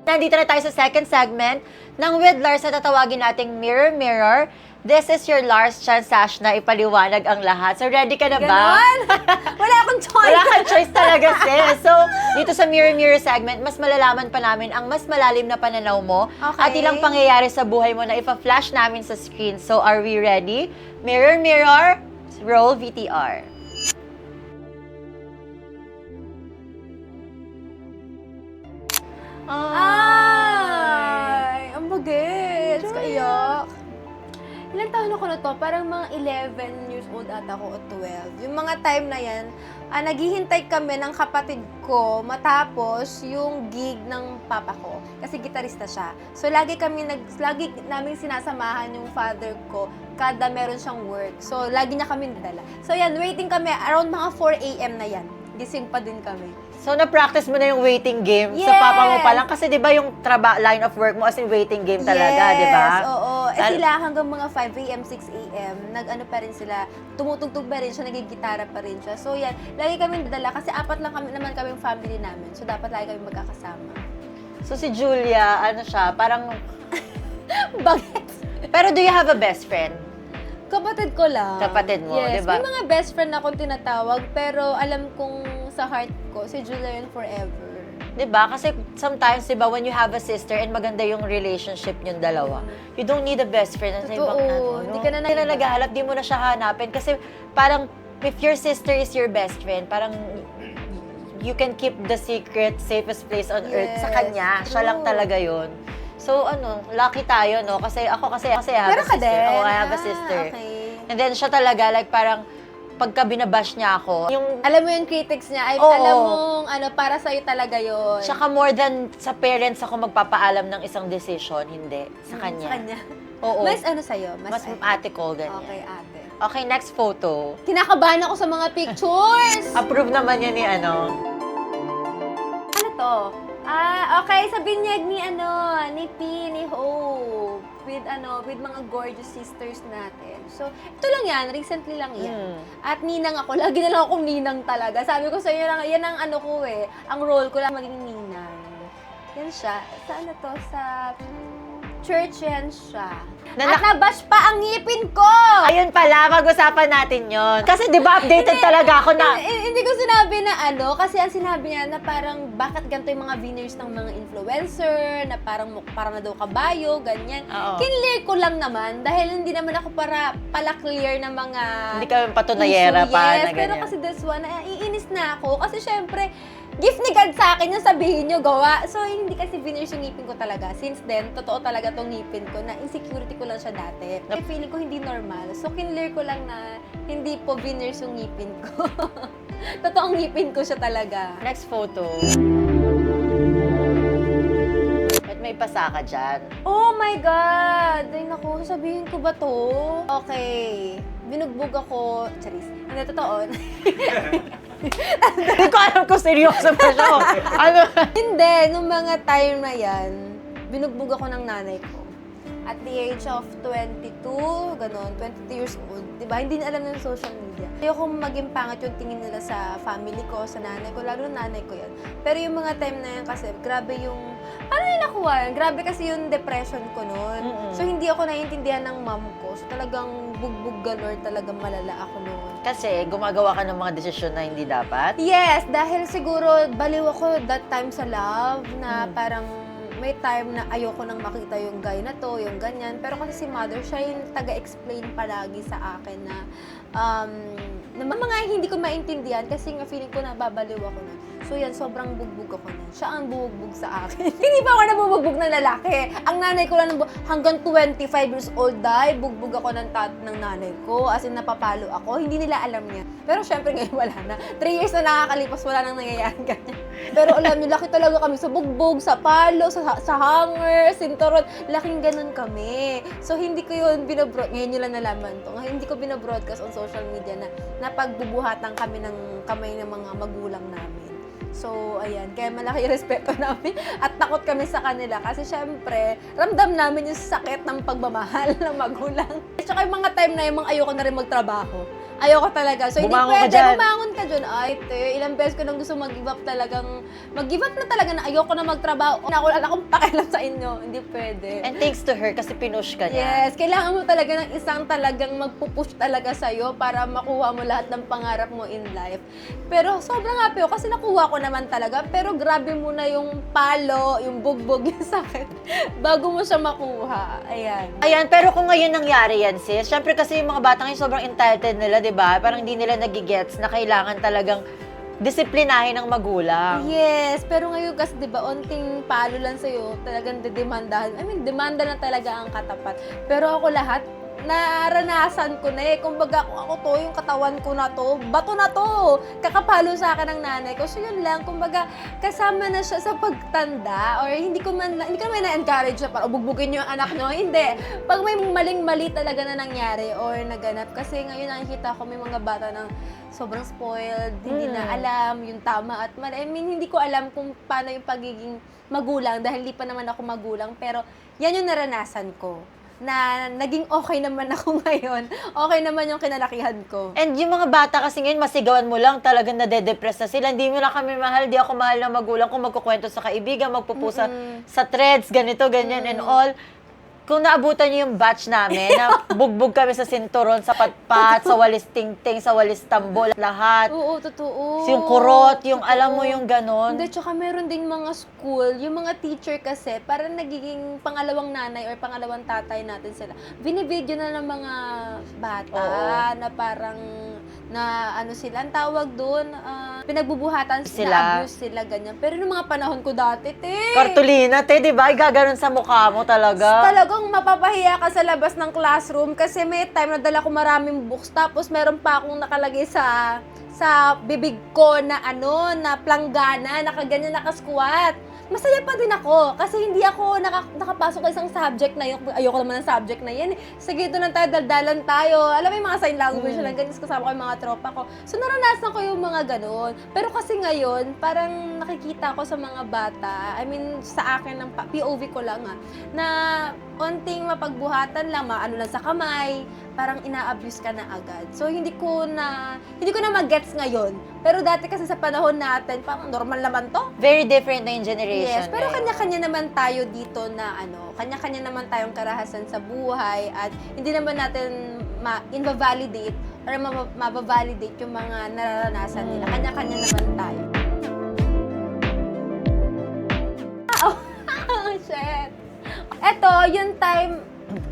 Nandito na tayo sa second segment ng With Lars na tatawagin nating Mirror Mirror. This is your last chance, Sash, na ipaliwanag ang lahat. So, ready ka na ba? Ganon? Wala akong choice. Wala kang choice talaga, sis. So, dito sa Mirror Mirror segment, mas malalaman pa namin ang mas malalim na pananaw mo Okay. at ilang pangyayari sa buhay mo na ipa-flash namin sa screen. So, are we ready? Mirror Mirror, roll VTR. Ay, ang bagets. Kaiyak. Ilang taon ako na to? Parang mga 11 years old ata ako o 12. Yung mga time na yan, naghihintay kami ng kapatid ko matapos yung gig ng papa ko. Kasi gitarista siya. So, lagi namin sinasamahan yung father ko kada meron siyang work. So, lagi niya kami nadala. So, yan, waiting kami. Around mga 4 a.m. na yan. Gising pa din kami. So, na-practice mo na yung waiting game sa Yes! papa mo pa lang. Kasi di ba yung line of work mo as in waiting game talaga, di ba? Yes, oo. Sila hanggang mga 5 a.m., 6 a.m., nag-ano pa rin sila, tumutugtog pa rin siya, nagigitara pa rin siya. So yan, lagi kami nadala kasi 4 lang naman kami yung family namin. So dapat lagi kami magkakasama. So, si Julia, ano siya, parang... Bakit? Pero do you have a best friend? Kapatid ko lang. Kapatid mo, yes, di ba? May mga best friend akong tinatawag, pero alam kong sa heart ko, si Julia yun forever. Diba? Kasi sometimes, diba, when you have a sister and maganda yung relationship yung dalawa, you don't need a best friend sa ibang Totoo. Hindi ka na naghahanap, di mo na siya hanapin. Kasi parang, if your sister is your best friend, parang you can keep the secret safest place on earth sa Yes, kanya. Siya lang true. talaga yun. So, lucky tayo, no? Kasi I have Meron a ka sister. din? Oo, I have a sister. Okay. And then, siya talaga, like, parang, pagka binabash niya ako, yung Alam mo yung critics niya, Oo. alam mong para sa'yo talaga yun. tsaka more than sa parents ako magpapaalam ng isang decision, hindi. Sa kanya. Sa kanya. Oo. Mas sa'yo? Mas ate ko, ganyan. Okay, ate. Okay, next photo. Kinakabahan ako sa mga pictures! Approve naman yan ni ano. Ano to? Okay, sa binyag ni P, ni Hope, with mga gorgeous sisters natin. So, ito lang yan, recently lang yan. At ninang ako, lagi na lang akong ninang talaga. Sabi ko sa iyo, yan ang ang role ko lang maging ninang. Yan siya. Sa sa church yan siya. At nabash pa ang ngipin ko! Ayun pala, mag-usapan natin yon. Kasi di ba updated talaga ako na... Hindi ko sinabi na kasi ang sinabi niya na parang bakit ganito yung mga veneers ng mga influencer, na parang na daw kabayo, ganyan. Oo. Kinlear ko lang naman dahil hindi naman ako pala clear ng mga Hindi kami patunayera issue. pa Yes, na pero ganyan. kasi this one, iinis na ako kasi syempre, gift ni God sa akin yung sabihin nyo, gawa. So, hindi kasi veneers yung ngipin ko talaga. Since then, totoo talaga tong ngipin ko na insecurity ko lang siya dati. Feeling ko hindi normal. So, kinlear ko lang na hindi po veneers yung ngipin ko. Totoong ngipin ko siya talaga. Next photo. At may pasa ka dyan. Oh my God! Ay naku, sabihin ko ba to? Okay. Binugbog ako. Charis. Hindi, totoo. Hindi ko alam kung seryoso pa siya. Ano? Hindi, nung mga time na yan, binugbog ako ng nanay ko. At the age of 22, ganon, 22 years old, di ba? Hindi na alam ng social media. Ayoko maging pangat yung tingin nila sa family ko, sa nanay ko, lalo na nanay ko yan. Pero yung mga time na yan kasi, grabe yung, paano nila nakuha yan? Grabe kasi yung depression ko noon. So, hindi ako naiintindihan ng mom ko. So, talagang bugbog galore, talagang malala ako noon. Kasi gumagawa ka ng mga desisyon na hindi dapat. Yes, dahil siguro baliw ako that time sa love na parang may time na ayoko nang makita yung guy na to, yung ganyan. Pero kasi si mother, siya yung taga-explain palagi sa akin na mga hindi ko maintindihan kasi nga feeling ko na babaliw ako nun. So yan, sobrang bugbog ako nun. Siya ang bugbog sa akin. Hindi pa ako nabubugbog ng lalaki. Ang nanay ko lang hanggang 25 years old dahil bugbog ako ng nanay ko. As in, napapalo ako. Hindi nila alam niya. Pero syempre ngayon wala na. 3 years na nakakalipas, wala nang nangyayari ganyan. Pero alam niyo, laki talaga kami sa bugbog, sa palo, sa hanger, sinturon. Laking ganun kami. So hindi ko yun ngayon nyo lang nalaman to. Hindi ko binabroadcast on social media na napagbubuhatan kami ng kamay ng mga magulang namin. So, ayan. Kaya malaki yung respeto namin at takot kami sa kanila kasi syempre, ramdam namin yung sakit ng pagmamahal ng magulang. At saka yung mga time na yung mga ayoko na rin magtrabaho. Ayoko talaga. So, Bumangon hindi ka pwede. dyan. Bumangon ka dyan. Ay, ilang beses ko nang gusto mag-give up talagang, mag-give up na talaga na ayoko na magtrabaho. Wala akong pakialam sa inyo. Hindi pwede. And thanks to her kasi pinush ka niya. Yes, kailangan mo talaga ng isang talagang magpupush talaga sa'yo para makuha mo lahat ng pangarap mo in life. Pero sobrang happy ako kasi nakuha ko naman talaga. Pero grabe muna yung palo, yung bugbog, yung sakit bago mo siya makuha. Ayan. Ayan, pero kung ngayon nangyari yan, sis, syempre kasi yung mga bata ngayon sobrang entitled nila, di ba? Parang hindi nila nagigets na kailangan talagang disiplinahin ng magulang. Yes, pero ngayon kasi 'di ba, onting palo lang sa'yo, talagang dedemandahan. I mean, demanda na talaga ang katapat. Pero ako lahat naranasan ko na eh. Kumbaga ako to, yung katawan ko na to, bato na to. Kakapalo sa akin ng nanay ko. So yun lang, kumbaga kasama na siya sa pagtanda or hindi ko man na-encourage na para bugbugin niyo yung anak niyo. Hindi. Pag may maling-mali talaga na nangyari or naganap. Kasi ngayon nakikita ko may mga bata na sobrang spoiled, hindi na alam yung tama at mali. I mean, hindi ko alam kung paano yung pagiging magulang dahil hindi pa naman ako magulang. Pero yan yung naranasan ko na naging okay naman ako ngayon. Okay naman yung kinalakihan ko. And yung mga bata kasi ngayon, masigawan mo lang, talagang nade-depress na sila. Hindi mo na kami mahal, di ako mahal ng magulang kung magkukwento sa kaibigan, magpupusa sa threads, ganito, ganyan, and all. Kung naabutan niyo yung batch namin, na bugbog kami sa sinturon, sa patpat, sa walis tingting, sa walis tambol, lahat. Oo, totoo. Yung kurot, yung Totoo. alam mo yung ganon. Hindi, tsaka meron ding mga school, yung mga teacher kasi, parang nagiging pangalawang nanay or pangalawang tatay natin sila. Binivideo na ng mga bata na parang na ano sila, ang tawag doon, pinagbubuhatan Sila. na abuse sila, ganyan. Pero noong mga panahon ko dati, Kartulina, te, di ba? Gaganon sa mukha mo talaga. talagang mapapahiya ka sa labas ng classroom kasi may time na dala ko maraming books tapos meron pa akong nakalagay sa bibig ko na na planggana, nakaganyan, nakasquat. Masaya pa din ako kasi hindi ako nakapasok sa isang subject na yun. Ayoko naman ng subject na yan. Sige, ito lang tayo, daldalan tayo. Alam mo yung mga sign language lang, ganyan, kasama ko yung mga tropa ko. So, naranasan ko yung mga ganon. Pero kasi ngayon, parang nakikita ko sa mga bata, I mean, sa akin, ng POV ko lang na konting mapagbuhatan lang, maano lang sa kamay, parang ina-abuse ka na agad. So, hindi ko na mag-gets ngayon. Pero dati kasi sa panahon natin, parang normal naman to. Very different na yung generation. Yes, pero ngayon. kanya-kanya naman tayo dito na kanya-kanya naman tayong karahasan sa buhay at hindi naman natin ma-invalidate or ma-validate yung mga nararanasan nila. Kanya-kanya naman tayo. Oh, shit. Eto, yung time,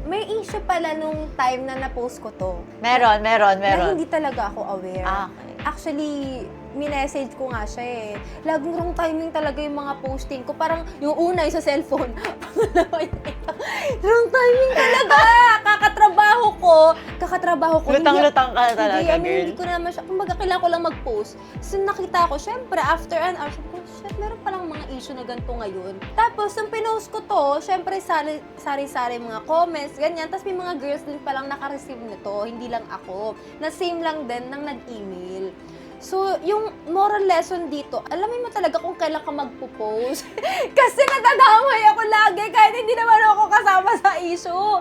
may issue pala nung time na na-post ko to. Meron. Na hindi talaga ako aware. Ah, okay. Actually, minessage ko nga siya eh. Laging wrong timing talaga yung mga posting ko. Parang yung una yung sa cellphone. Pangalawa yung ito. Wrong timing talaga. Kakatrabaho ko. Lutang-lutang ka talaga, Hindi, I mean, girl. hindi ko na naman siya, kumbaga kailangan ko lang mag-post. So nakita ko, syempre, after an hour, sabi ko, shit, meron palang mga issue na ganito ngayon. Tapos, nung pinost ko to, syempre, sari-sari mga comments, ganyan. Tapos may mga girls din palang naka-receive nito, hindi lang ako. Na same lang din nang nag-email. So, yung moral lesson dito, alamin mo talaga kung kailan ka magpo-post. Kasi natadamay ako lagi kahit hindi naman ako kasama sa issue.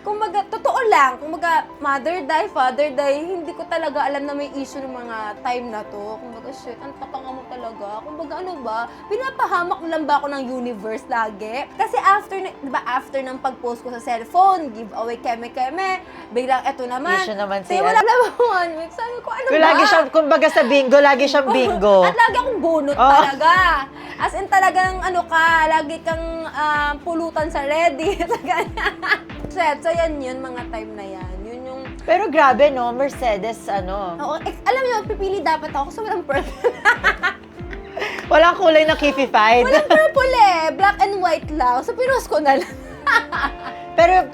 Kumbaga, totoo lang. Kumbaga, mother die, father die, hindi ko talaga alam na may issue ng mga time na to. Kumbaga, shit, ang tapanga mo talaga. Kumbaga, ano ba? Pinapahamak mo lang ba ako ng universe lagi? Kasi after ng pag-post ko sa cellphone, giveaway keme-keme, biglang eto naman. Issue naman Sabi, siya. wala naman 1 week. Sabi ko, ano Kung ba? lagi siyang, kumbaga sa bingo, lagi siyang bingo. At lagi akong bunot Oh. talaga. As in talagang lagi kang pulutan sa Reddit. So yan yun, mga time na yan. Yun yung, Pero grabe, no? Mercedes, ano? alam niyo, pipili dapat ako kasi walang purple. Walang kulay na kifified. Walang purple eh. Black and white lang. So pinost ko na lang. Pero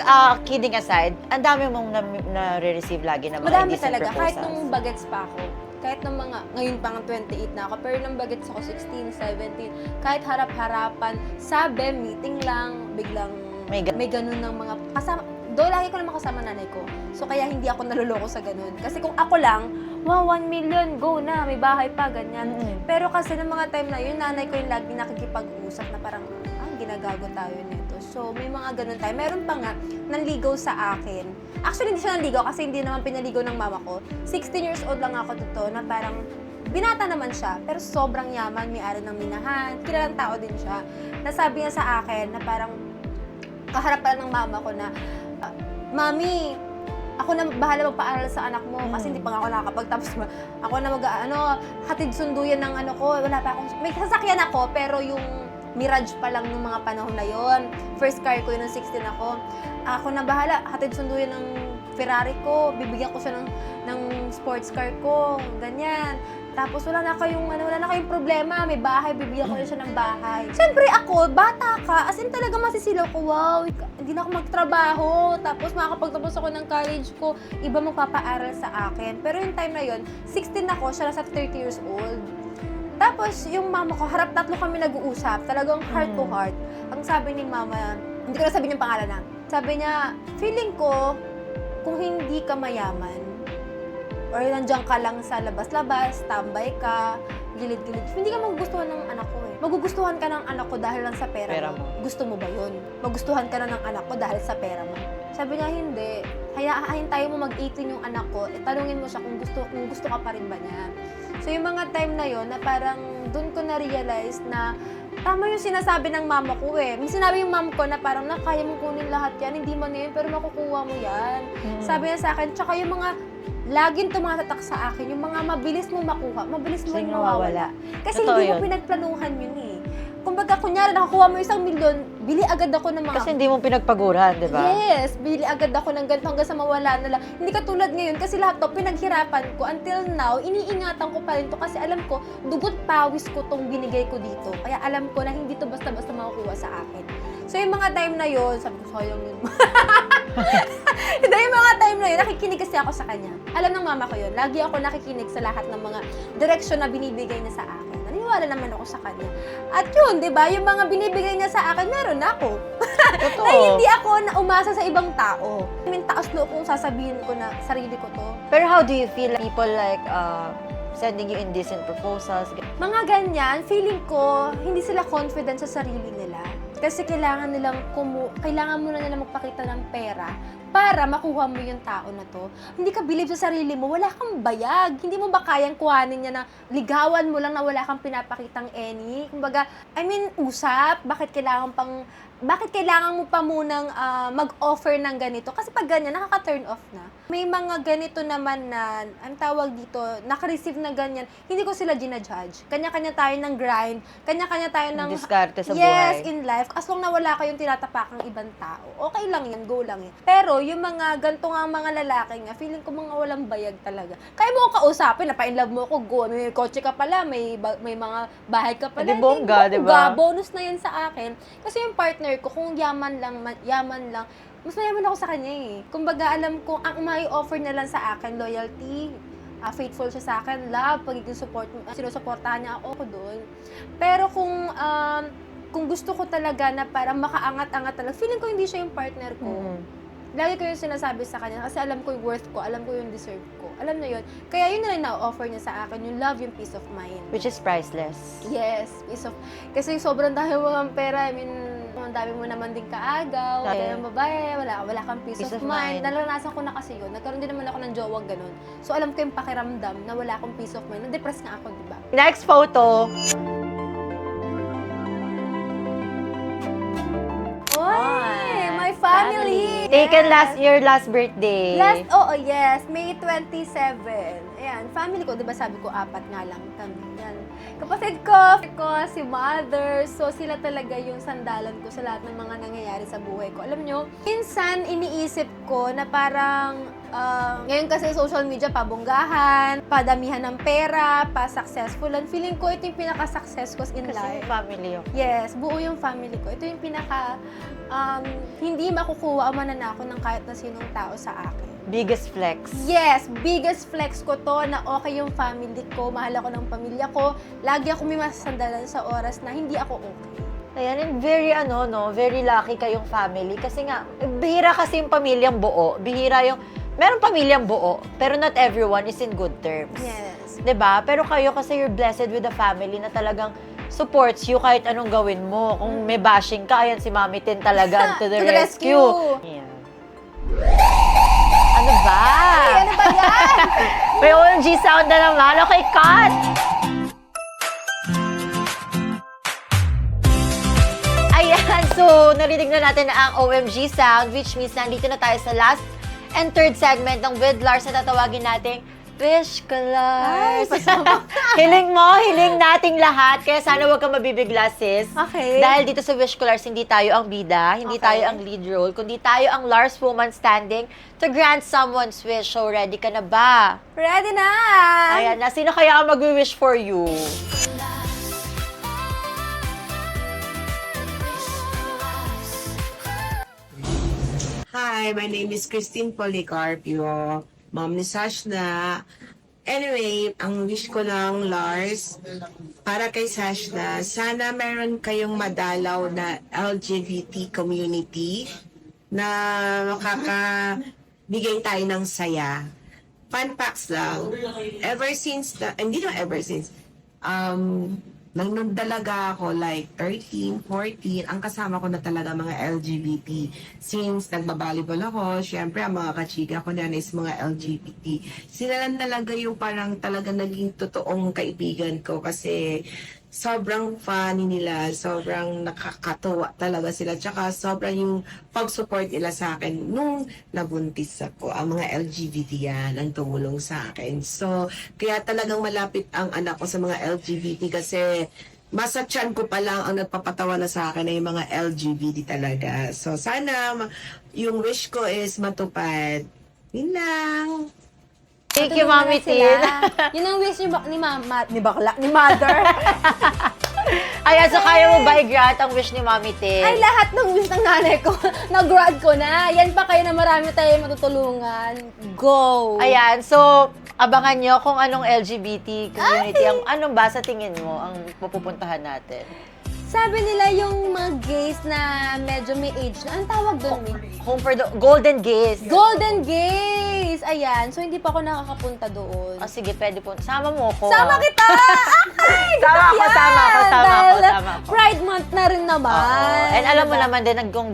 kidding aside, ang dami mong na-receive lagi na mga Madami indecent talaga. Kahit proposals. nung bagets pa ako. Kahit nung mga, ngayon pa nga 28 na ako, pero nung bagets ako 16, 17, kahit harap-harapan, sabi, meeting lang, biglang may ganun ng mga kasama. Lagi ko naman kasama nanay ko. So kaya hindi ako naluloko sa ganun. Kasi kung ako lang, wow, 1 million, go na, may bahay pa, ganyan. Pero kasi ng mga time na yun, nanay ko yung lagi nakikipag-usap na parang, ginagago tayo nito. So, may mga ganun tayo. Meron pa nga, nanligaw sa akin. Actually, hindi siya nanligaw kasi hindi naman pinaligaw ng mama ko. 16 years old lang ako dito na parang binata naman siya, pero sobrang yaman, may-ari ng minahan. Kilalang tao din siya. Nasabi niya sa akin na parang kaharap pa lang ng mama ko na, Mami, ako na bahala magpaaral sa anak mo kasi hindi pa nga ako nakakapagtapos. Ako na hatid sunduyan ng ko. Wala pa akong, may sasakyan ako, pero yung Mirage pa lang nung mga panahon na yon. First car ko yun nung 16 ako. Ako na bahala, hatid sunduyan ng Ferrari ko, bibigyan ko siya ng sports car ko, ganyan. Tapos wala na kayong problema, may bahay, bibigyan ko siya ng bahay. Siyempre ako, bata ka, as in talaga masisilaw ko, wow, hindi na ako magtrabaho. Tapos makakapagtapos ako ng college ko, iba magpapaaral sa akin. Pero yung time na yon, 16 ako, siya nasa 30 years old. Tapos, yung mama ko, tatlo kami nag-uusap, talagang heart to heart. Ang sabi ni mama, hindi ko na sabihin yung pangalan na. Sabi niya, feeling ko, kung hindi ka mayaman, or nandiyan ka lang sa labas-labas, tambay ka, gilid-gilid, hindi ka magugustuhan ng anak ko eh. Magugustuhan ka ng anak ko dahil lang sa pera mo. Gusto mo ba yun? Magustuhan ka na ng anak ko dahil sa pera mo. Sabi niya, hindi. Hayaan tayo mo mag-18 yung anak ko, tanungin mo siya kung gusto ka pa rin ba niya. So yung mga time na yon na parang doon ko na-realize na tama yung sinasabi ng mama ko eh. May sinabi yung mom ko na parang kaya mong kunin lahat yan, hindi man yun, pero makukuha mo yan. Sabi niya sa akin, tsaka yung mga laging tumatatak sa akin, yung mga mabilis mo makuha, mabilis mo yung mawawala. Kasi Totoo hindi mo yun. pinagplanuhan yun eh. Kumbaga, kunyari, nakakuha mo 1 milyon, bili agad ako ng mga... Kasi hindi mo pinagpaguran, di ba? Yes, bili agad ako ng ganito hanggang sa mawala na lang. Hindi katulad ngayon kasi lahat to pinaghirapan ko. Until now, iniingatan ko pa rin to kasi alam ko, dugot pawis ko tong binigay ko dito. Kaya alam ko na hindi to basta-basta makukuha sa akin. So yung mga time na yon, sabi ko, sayang yun. Hindi, yung mga time na yun, nakikinig kasi ako sa kanya. Alam ng mama ko yun, lagi ako nakikinig sa lahat ng mga direksyon na binibigay niya sa akin. Naniniwala naman ako sa kanya. At yun, di ba, yung mga binibigay niya sa akin, meron ako. Totoo. Na hindi ako na umasa sa ibang tao. I mean, taas loob kung sasabihin ko na sarili ko to. Pero how do you feel people like sending you indecent proposals? Mga ganyan, feeling ko, hindi sila confident sa sarili nila. Kasi kailangan mo na nila magpakita ng pera para makuha mo yung tao na to. Hindi ka believe sa sarili mo, wala kang bayag. Hindi mo ba kayang kuhanin niya na ligawan mo lang na wala kang pinapakitang any? Kumbaga, usap, bakit kailangan mo pa munang mag-offer ng ganito? Kasi pag ganyan, nakaka-turn off na. May mga ganito naman na, ang tawag dito, naka-receive na ganyan, hindi ko sila ginajudge. Kanya-kanya tayo ng grind, kanya-kanya tayo ng... Diskarte sa yes, buhay. in life. As long na wala kayong tinatapakang ibang tao, okay lang yan, go lang yan. Pero yung mga ganito nga mga lalaki nga, feeling ko mga walang bayag talaga. Kaya mo ko kausapin, napa-inlove mo ako, go, may kotse ka pala, may mga bahay ka pala. Di bongga, di ba? Bonus na yan sa akin. Kasi yung partner ko, kung yaman lang, mas mayaman ako sa kanya eh. Kumbaga, alam ko, ang may offer na lang sa akin, loyalty, faithful siya sa akin, love, pagiging support, sinusuportahan niya ako doon. Pero kung gusto ko talaga na parang makaangat-angat talaga, feeling ko hindi siya yung partner ko. Lagi ko yung sinasabi sa kanya kasi alam ko yung worth ko, alam ko yung deserve ko. Alam na yun. Kaya yun na lang na-offer niya sa akin, yung love, yung peace of mind. Which is priceless. Yes, peace of... Kasi sobrang dami mo ng pera, I mean, ang dami mo naman din kaagaw, kaya ng babae, wala kang peace of mind. Naranasan ko na kasi yun. Nagkaroon din naman ako ng jowang ganun. So alam ko yung pakiramdam na wala akong peace of mind. Na-depress nga ako, diba? Next photo. Oy, my family! Taken last birthday. Yes, May 27. Ayan, family ko, 'di ba sabi ko apat nga lang kami. Yan. Kapatid ko, si mother, so sila talaga yung sandalan ko sa lahat ng mga nangyayari sa buhay ko. Alam nyo, minsan iniisip ko na parang ngayon kasi social media, pabonggahan, padamihan ng pera, pa-successfulan. Feeling ko ito yung pinaka-success ko in Kasi life. yung family yun. Yes, buo yung family ko. Ito yung pinaka, hindi makukuha o mananako ng kahit na sinong tao sa akin. Biggest flex. Yes, biggest flex ko to na okay yung family ko, mahal ako ng pamilya ko, lagi ako may masasandalan sa oras na hindi ako okay. Ayan, and very very lucky kayong family. Kasi nga, bihira kasi yung pamilyang buo. Bihira yung, meron pamilyang buo, pero not everyone is in good terms. Yes. 'Di ba? Pero kayo kasi you're blessed with a family na talagang supports you kahit anong gawin mo. Kung may bashing ka, ayan si Mami Tin talaga to the rescue. Ayan. Ano ba? Ay, ano ba yan? May OMG sound na naman. Okay, cut! Ayan, so narinig na natin ang OMG sound, which means nandito na tayo sa last and third segment ng With Lars na tatawagin nating Wish Ko Lars. Hiling mo, hiling nating lahat. Kaya sana huwag kang mabibigla, sis. Okay. Dahil dito sa Wish Ko Lars, hindi tayo ang bida, hindi tayo ang lead role, kundi tayo ang Lars woman standing to grant someone's wish. So, ready ka na ba? Ready na! Ayan na. Sino kaya ang mag-wish for you? Hi, my name is Christine Policarpio, mom ni Sashna. Anyway, ang wish ko lang, Lars, para kay Sashna, sana meron kayong madalaw na LGBT community na makakabigay tayo ng saya. Fun facts lang. Ever since, nang nagdalaga ako, like 13, 14, ang kasama ko na talaga mga LGBT. Since nagbabalibol ako, syempre ang mga kachika ko na is mga LGBT. Sila lang talaga yung parang talaga naging totoong kaibigan ko kasi sobrang funny nila, sobrang nakakatuwa talaga sila. Tsaka sobrang yung pag-support nila sa akin nung nabuntis ako. Ang mga LGBT yan ang tumulong sa akin. So, kaya talagang malapit ang anak ko sa mga LGBT kasi masa tiyan ko pa lang ang nagpapatawa na sa akin na yung mga LGBT talaga. So, sana yung wish ko is matupad. Yun lang. Thank you, Matulungan Mami na sila. Tin. Yun ang wish ni mother. Ayan, so kaya mo ba i-grant ang wish ni Mami Tin? Ay, lahat ng wish ng nanay ko, na-grad ko na. Yan pa kayo na marami tayo matutulungan. Go! Ayan, so abangan nyo kung anong LGBT community, ang anong ba sa tingin mo ang pupuntahan natin? Sabi nila yung mga gays na medyo may age na, anong tawag doon? Home for the Golden Gays. Golden gays! Ayan, so hindi pa ako nakakapunta doon. Oh, sige, pwede po. Sama mo ko. Sama kita! Ay, Sama ako, yan! sama ako. Dahil Sama ako. Pride Month na rin naman. Oo. And alam mo Diba? naman din kung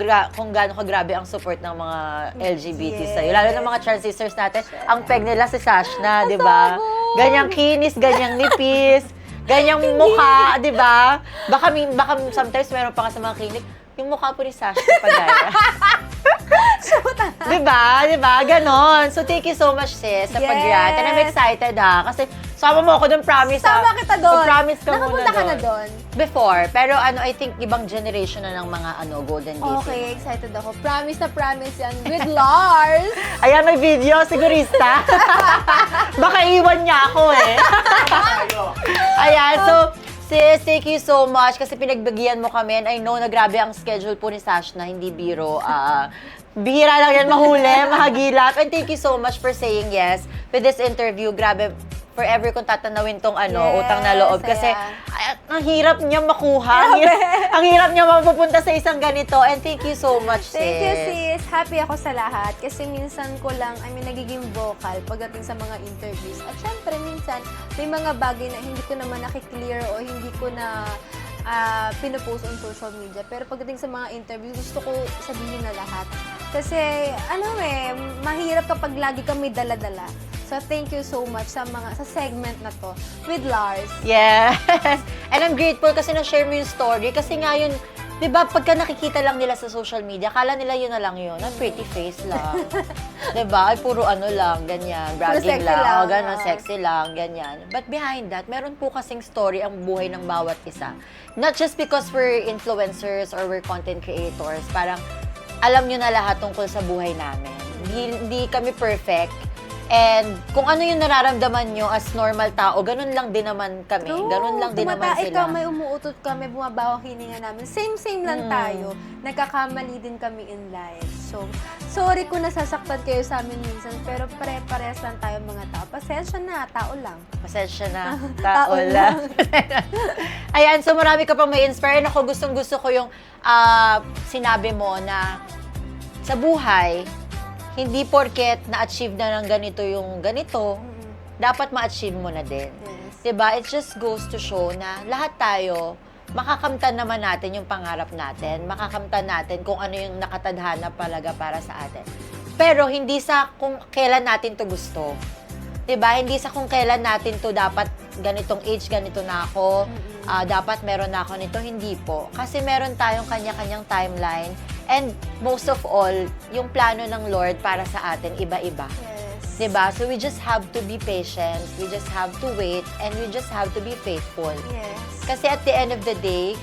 gaano kagrabe ang support ng mga LGBT Yes. sa'yo. Lalo ng mga trans sisters natin, ang peg nila si Sashna, di ba? Asago! Ganyang kinis, ganyang nipis, ganyang mukha, di ba? Baka sometimes meron pa ka sa mga clinic, yung mukha po ni Sashna Pagaya. Di ba? Di ba? Ganon. So, thank you so much, sis, sa Yes. pag-grant. And I'm excited, ha? Kasi Sama mo ako doon, promise. Sama kita doon. Promise ka muna Nakapunta ka na doon. doon? Before, pero I think ibang generation na ng mga Golden Days. Okay, excited ako. Promise na promise yan with Lars. Ayan, may video, sigurista. Baka iwan niya ako eh. Ayan, so, sis, thank you so much kasi pinagbigyan mo kami. And I know na grabe ang schedule po ni Sash na hindi biro. Bihira lang yan mahuli, mahagilap. And thank you so much for saying yes with this interview. Grabe, forever kong tatanawin tong utang na loob. Kasi ang hirap niya makuha. Ang hirap niya mapupunta sa isang ganito. And thank you so much, sis. Thank you, sis. Happy ako sa lahat. Kasi minsan ko lang, nagiging vocal pagdating sa mga interviews. At syempre, minsan, may mga bagay na hindi ko naman nakiklear o hindi ko na pinopost on social media. Pero pagdating sa mga interviews, gusto ko sabihin na lahat. Kasi, mahirap kapag lagi kami dala-dala. So, thank you so much sa segment na to with Lars. Yes. And I'm grateful kasi na-share mo yung story. Kasi nga yun, di ba, pagka nakikita lang nila sa social media, kala nila yun na lang yun. Ang pretty face lang. Di ba? Ay, puro lang, ganyan. Bragging sexy lang. lang. O, ganun, sexy lang, ganyan. But behind that, meron po kasing story ang buhay ng bawat isa. Not just because we're influencers or we're content creators. Parang, alam nyo na lahat tungkol sa buhay namin. Hindi kami perfect. And kung ano yung nararamdaman nyo as normal tao, ganun lang din naman kami. True. Ganun lang din naman Tumatae sila. ka, may umuutot ka, may bumabaho hininga namin. Same lang tayo. Nagkakamali din kami in life. So, sorry kung nasasaktan kayo sa amin minsan, pero pare-parehas lang tayo mga tao. Pasensya na, tao lang. Pasensya na, tao lang. Ayan, so marami ka pang may inspire. Ako, gustong-gusto ko yung sinabi mo na sa buhay, hindi porket na-achieve na ng ganito yung ganito, dapat ma-achieve mo na din. Yes. Diba? It just goes to show na lahat tayo, makakamtan naman natin yung pangarap natin, makakamtan natin kung ano yung nakatadhana talaga para sa atin. Pero hindi sa kung kailan natin to gusto. Diba? Hindi sa kung kailan natin to dapat ganitong age, ganito na ako, dapat meron na ako nito. Hindi po. Kasi meron tayong kanya-kanyang timeline. And most of all, yung plano ng Lord para sa atin, iba-iba. Yes. Diba? So we just have to be patient, we just have to wait, and we just have to be faithful. Yes. Kasi at the end of the day,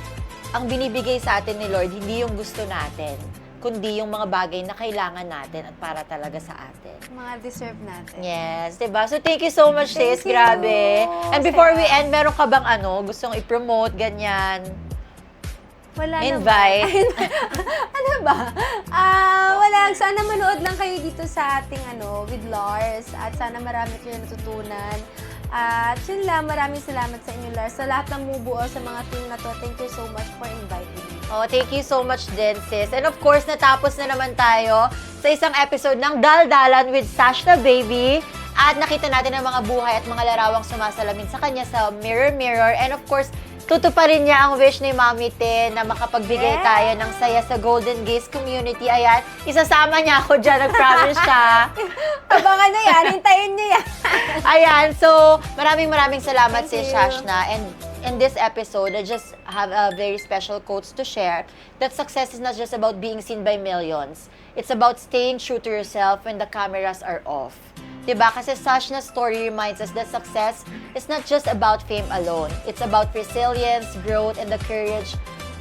ang binibigay sa atin ni Lord, hindi yung gusto natin, kundi yung mga bagay na kailangan natin at para talaga sa atin. Mga deserve natin. Yes, diba? So thank you so much, sis. Thank you. Grabe. And before we Saya. end, meron ka bang gustong i-promote, ganyan? Wala Invite. naman. Ano ba? Wala. Sana manood lang kayo dito sa ating with Lars. At sana marami kayo natutunan. At yun lang, maraming salamat sa inyo, Lars. Sa lahat ng mubuo sa mga team na to, thank you so much for inviting me. Oh, thank you so much din, sis. And of course, natapos na naman tayo sa isang episode ng Daldalan with Sash the Baby. At nakita natin ang mga buhay at mga larawang sumasalamin sa kanya sa Mirror Mirror. And of course, tutuparin niya ang wish ni Mami Tin na makapagbigay Yeah. tayo ng saya sa Golden Gaze community. Ayan, isasama niya ako dyan, nag-promise siya. Abangan na yan, hintayin niyo yan. Ayan, so maraming salamat Thank si you. Shashna. And in this episode, I just have a very special quotes to share that success is not just about being seen by millions. It's about staying true to yourself when the cameras are off. Diba? Kasi Shashna's story reminds us that success is not just about fame alone. It's about resilience, growth, and the courage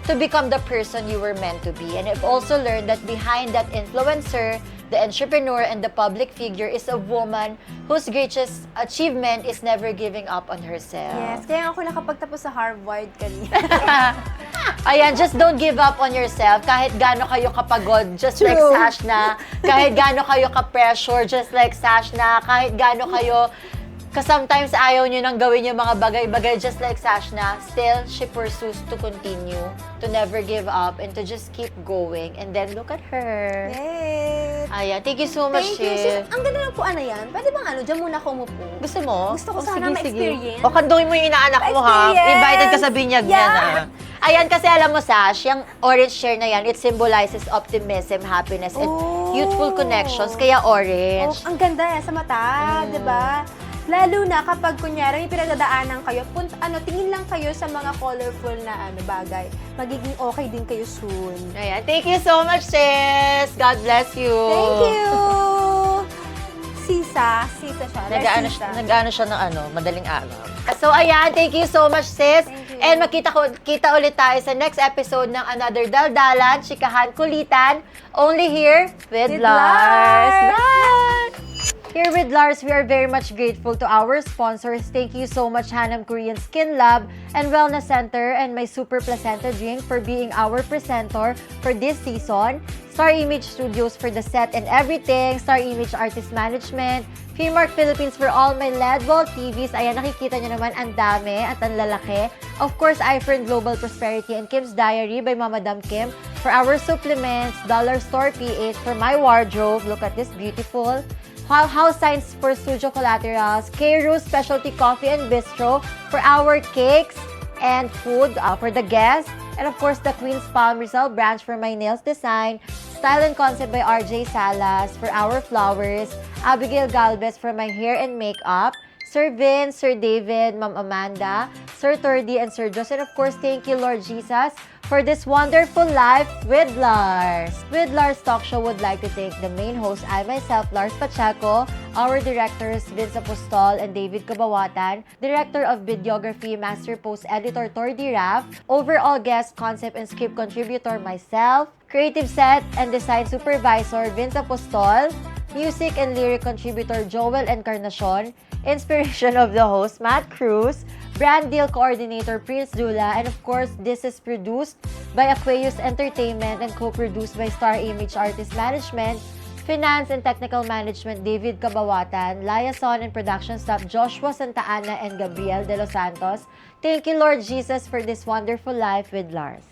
to become the person you were meant to be. And I've also learned that behind that influencer, the entrepreneur, and the public figure is a woman whose greatest achievement is never giving up on herself. Yes, kaya ako nakapagtapos sa Harvard kanina. Ayan, just don't give up on yourself kahit gaano kayo kapagod, just like True. Shashna. Kahit gaano kayo ka-pressure, just like Shashna. Kahit gaano kayo sometimes ayaw nyo nang gawin yung mga bagay-bagay just like Shashna. Still, she pursues to continue, to never give up, and to just keep going. And then, look at her. Yay! Ayan, thank you so much, Thank you. sis. Sis, ang ganda ng puan na yan. Pwede bang dyan muna ako umupo? Gusto mo? Gusto ko Oh, sana sige, sige. ma-experience. O, kanduhin mo yung inaanak mo, ha? Ma-experience. Invited ka sa binyag niya, Yeah. na. Ayan, kasi alam mo, Sash, yung orange share na yan, it symbolizes optimism, happiness, and Oh. youthful connections. Kaya Oh, orange. ang ganda yan sa mata, di ba? Lalo na kapag kunyari may pinagdadaanan kayo, tingin lang kayo sa mga colorful na bagay. Magiging okay din kayo soon. Ayan, thank you so much, sis. God bless you. Thank you! Sis, Sisa siya. Nag-ano Sisa. siya ng madaling araw. So, ayan, thank you so much, sis. Thank you. And kita ulit tayo sa next episode ng Another Daldalan, Chikahan Kulitan, only here with With Lars. Lars. Bye! Here with Lars, we are very much grateful to our sponsors. Thank you so much, Hanam Korean Skin Lab and Wellness Center and my Super Placenta Drink for being our presenter for this season. Star Image Studios for the set and everything. Star Image Artist Management. Filmark Philippines for all my LED wall TVs. Ayan, nakikita nyo naman, ang dami at ang lalaki. Of course, iFern Global Prosperity and Kim's Diary by Mama Dam Kim for our supplements. Dollar Store PH for my wardrobe. Look at this, beautiful. House Science for Studio Collaterals, K-Roo Specialty Coffee and Bistro for our cakes and food for the guests, and of course the Queen's Palm Rizal branch for my nails design, Style and Concept by RJ Salas for our flowers, Abigail Galvez for my hair and makeup, Sir Vince, Sir David, Ma'am Amanda, Sir Turdy, and Sir Jos, and of course thank you Lord Jesus for this wonderful life with Lars. With Lars Talk Show would like to thank the main host, I myself, Lars Pacheco, our directors, Vince Apostol and David Kabawatan, Director of Videography, Master Post Editor, Tordi Raff, overall guest, concept, and script contributor, myself, Creative Set and Design Supervisor, Vince Apostol, Music and Lyric Contributor, Joel Encarnacion, Inspiration of the host, Matt Cruz, Brand Deal Coordinator, Prince Dula, and of course, this is produced by Aquarius Entertainment and co-produced by Star Image Artist Management, Finance and Technical Management, David Kabawatan, Liaison and Production Staff, Joshua Santa Ana and Gabriel De Los Santos. Thank you, Lord Jesus, for this wonderful life with Lars.